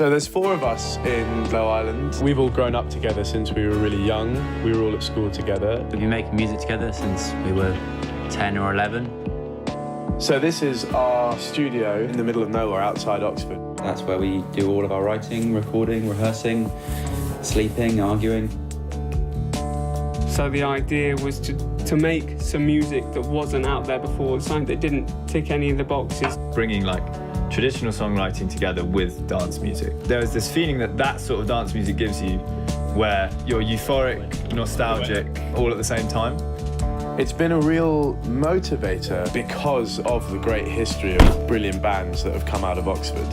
So there's 4 of us in Low Island. We've all grown up together since we were really young. We were all at school together. We've been making music together since we were 10 or 11. So this is our studio in the middle of nowhere outside Oxford. That's where we do all of our writing, recording, rehearsing, sleeping, arguing. So the idea was to make some music that wasn't out there before, something that didn't tick any of the boxes. Bringing like traditional songwriting together with dance music. There was this feeling that sort of dance music gives you, where you're euphoric, nostalgic, all at the same time. It's been a real motivator because of the great history of brilliant bands that have come out of Oxford.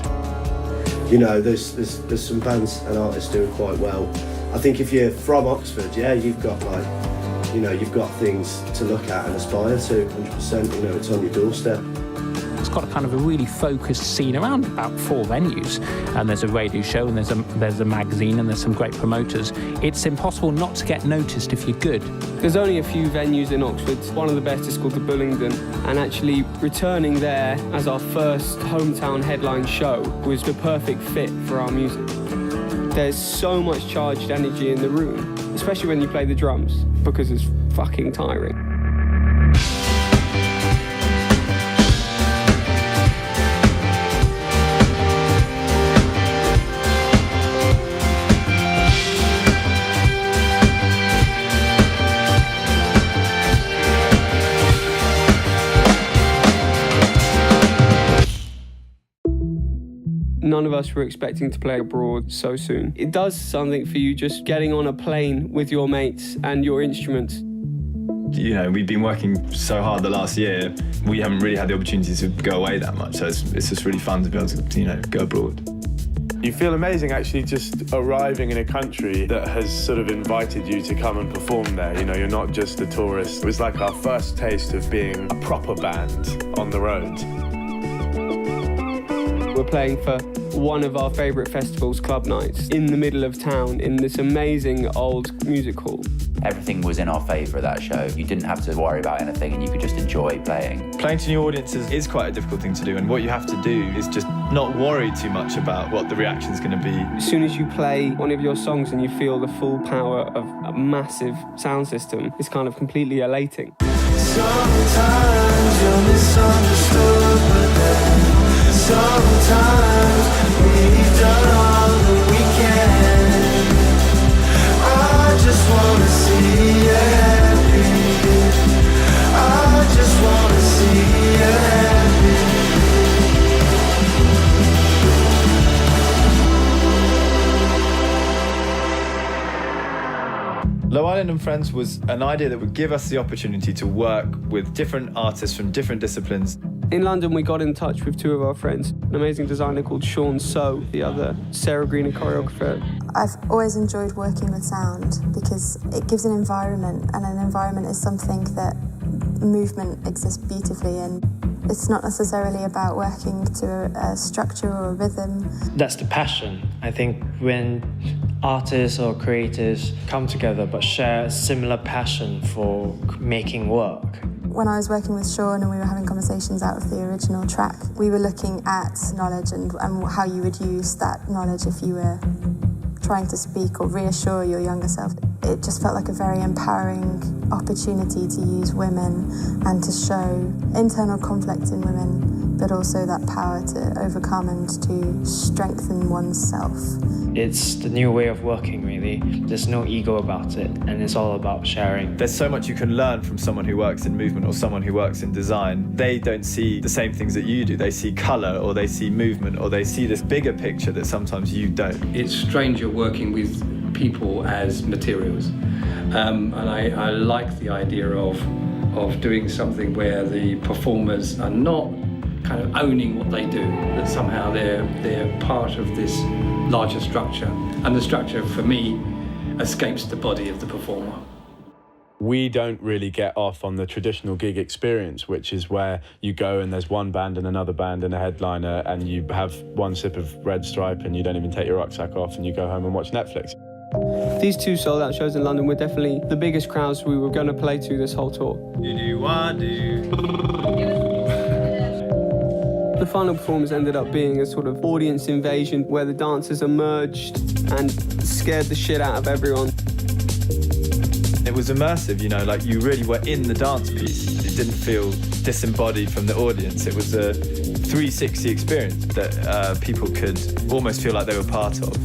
You know, there's some bands and artists doing quite well. I think if you're from Oxford, yeah, you've got you've got things to look at and aspire to, 100%, you know, it's on your doorstep. It's got a kind of a really focused scene around about 4 venues, and there's a radio show, and there's a magazine, and there's some great promoters. It's impossible not to get noticed if you're good. There's only a few venues in Oxford. One of the best is called the Bullingdon, and actually returning there as our first hometown headline show was the perfect fit for our music. There's so much charged energy in the room, especially when you play the drums, because it's fucking tiring. None of us were expecting to play abroad so soon. It does something for you just getting on a plane with your mates and your instruments. You know, we've been working so hard the last year, we haven't really had the opportunity to go away that much, so it's just really fun to be able to, you know, go abroad. You feel amazing actually just arriving in a country that has sort of invited you to come and perform there. You know, you're not just a tourist. It was like our first taste of being a proper band on the road. We're playing for one of our favourite festivals, Club Nights, in the middle of town in this amazing old music hall. Everything was in our favour that show. You didn't have to worry about anything and you could just enjoy playing. Playing to new audiences is quite a difficult thing to do, and what you have to do is just not worry too much about what the reaction's going to be. As soon as you play one of your songs and you feel the full power of a massive sound system, it's kind of completely elating. Sometimes you're misunderstood, but then sometimes we've done all that we can. I just wanna see you happy. I just wanna see you happy. Low Island and Friends was an idea that would give us the opportunity to work with different artists from different disciplines. In London, we got in touch with 2 of our friends, an amazing designer called Sean So, the other Sarah Green, a choreographer. I've always enjoyed working with sound because it gives an environment, and an environment is something that movement exists beautifully in. It's not necessarily about working to a structure or a rhythm. That's the passion. I think when artists or creators come together but share a similar passion for making work. When I was working with Sean and we were having conversations out of the original track, we were looking at knowledge and how you would use that knowledge if you were trying to speak or reassure your younger self. It just felt like a very empowering opportunity to use women and to show internal conflict in women, but also that power to overcome and to strengthen oneself. It's the new way of working, really. There's no ego about it, and it's all about sharing. There's so much you can learn from someone who works in movement or someone who works in design. They don't see the same things that you do. They see colour, or they see movement, or they see this bigger picture that sometimes you don't. It's strange you're working with people as materials. And I like the idea of doing something where the performers are not kind of owning what they do, that somehow they're part of this larger structure. And the structure, for me, escapes the body of the performer. We don't really get off on the traditional gig experience, which is where you go and there's one band and another band and a headliner, and you have one sip of Red Stripe and you don't even take your rucksack off and you go home and watch Netflix. These 2 sold-out shows in London were definitely the biggest crowds we were going to play to this whole tour. The final performance ended up being a sort of audience invasion where the dancers emerged and scared the shit out of everyone. It was immersive, you know, like you really were in the dance piece. It didn't feel disembodied from the audience. It was a 360 experience that people could almost feel like they were part of.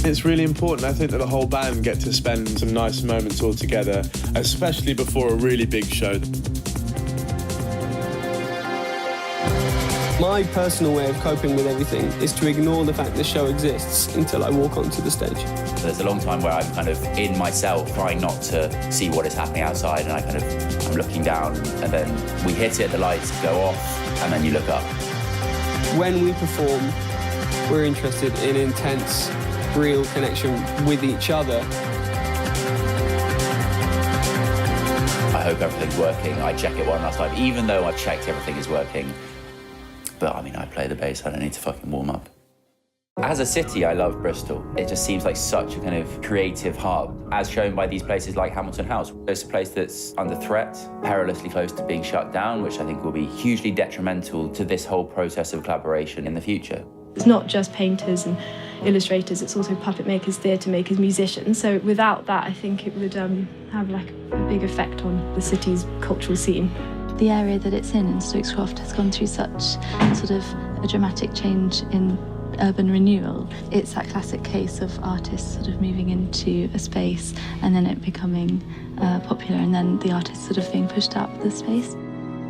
It's really important, I think, that the whole band get to spend some nice moments all together, especially before a really big show. My personal way of coping with everything is to ignore the fact the show exists until I walk onto the stage. There's a long time where I'm kind of in myself, trying not to see what is happening outside, and I'm looking down, and then we hit it, the lights go off, and then you look up. When we perform, We're interested in intense, real connection with each other. I hope everything's working. I check it one last time, even though I've checked everything is working. But I mean, I play the bass, I don't need to fucking warm up. As a city, I love Bristol. It just seems like such a kind of creative hub, as shown by these places like Hamilton House. It's a place that's under threat, perilously close to being shut down, which I think will be hugely detrimental to this whole process of collaboration in the future. It's not just painters and illustrators, it's also puppet makers, theatre makers, musicians. So without that, I think it would have like a big effect on the city's cultural scene. The area that it's in Stokescroft has gone through such sort of a dramatic change in urban renewal. It's that classic case of artists sort of moving into a space and then it becoming popular, and then the artists sort of being pushed out of the space.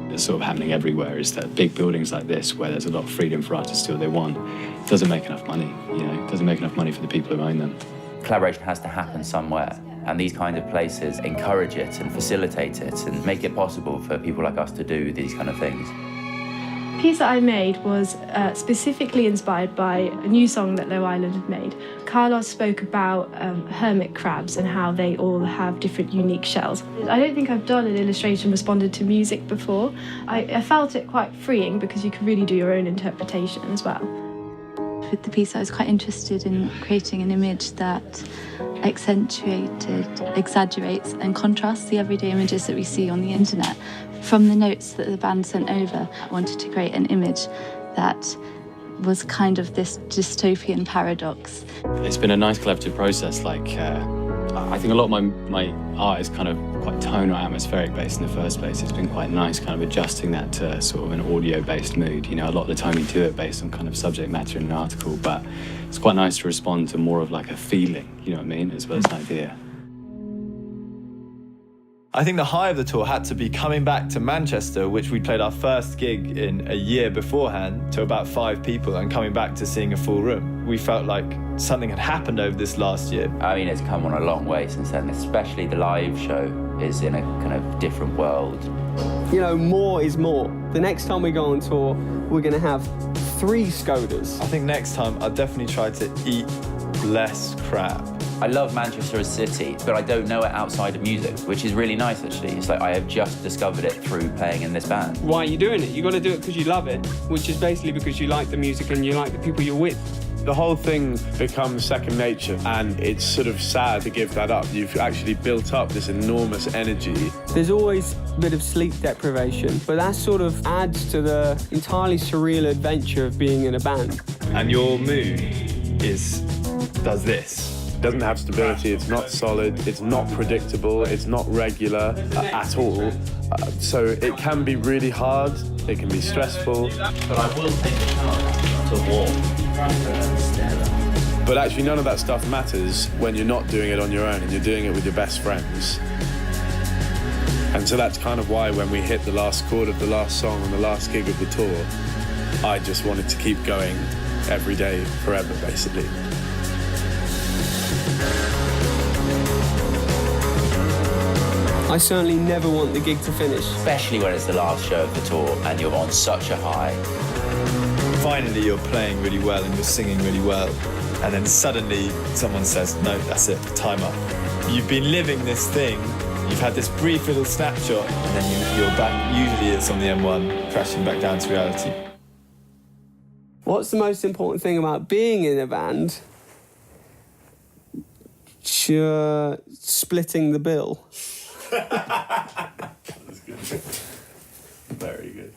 It's sort of happening everywhere, is that big buildings like this, where there's a lot of freedom for artists to do what they want, doesn't make enough money, you know, it doesn't make enough money for the people who own them. Collaboration has to happen somewhere, and these kind of places encourage it and facilitate it and make it possible for people like us to do these kind of things. The piece that I made was specifically inspired by a new song that Low Island had made. Carlos spoke about hermit crabs and how they all have different unique shells. I don't think I've done an illustration responded to music before. I felt it quite freeing because you can really do your own interpretation as well. With the piece, I was quite interested in creating an image that accentuated, exaggerates and contrasts the everyday images that we see on the internet. From the notes that the band sent over, I wanted to create an image that was kind of this dystopian paradox. It's been a nice collaborative process. I think a lot of my art is kind of quite tonal, atmospheric based in the first place. It's been quite nice kind of adjusting that to sort of an audio-based mood. You know, a lot of the time you do it based on kind of subject matter in an article, but it's quite nice to respond to more of like a feeling, you know what I mean, as well as an idea. I think the high of the tour had to be coming back to Manchester, which we played our first gig in a year beforehand, to about 5 people, and coming back to seeing a full room. We felt like something had happened over this last year. I mean, it's come on a long way since then, especially the live show is in a kind of different world. You know, more is more. The next time we go on tour, we're going to have 3 Skodas. I think next time I'll definitely try to eat less crap. I love Manchester as a city, but I don't know it outside of music, which is really nice, actually. It's like I have just discovered it through playing in this band. Why are you doing it? You got to do it because you love it, which is basically because you like the music and you like the people you're with. The whole thing becomes second nature, and it's sort of sad to give that up. You've actually built up this enormous energy. There's always a bit of sleep deprivation, but that sort of adds to the entirely surreal adventure of being in a band. And your mood does this. It doesn't have stability, it's not solid, it's not predictable, it's not regular at all. So it can be really hard, it can be stressful. But I will take the chance to walk. But actually none of that stuff matters when you're not doing it on your own and you're doing it with your best friends. And so that's kind of why when we hit the last chord of the last song on the last gig of the tour, I just wanted to keep going every day, forever, basically. I certainly never want the gig to finish. Especially when it's the last show of the tour and you're on such a high. Finally, you're playing really well and you're singing really well. And then suddenly someone says, no, that's it, time up. You've been living this thing, you've had this brief little snapshot, and then you're back, usually it's on the M1, crashing back down to reality. What's the most important thing about being in a band? Splitting the bill. That's good. Very good.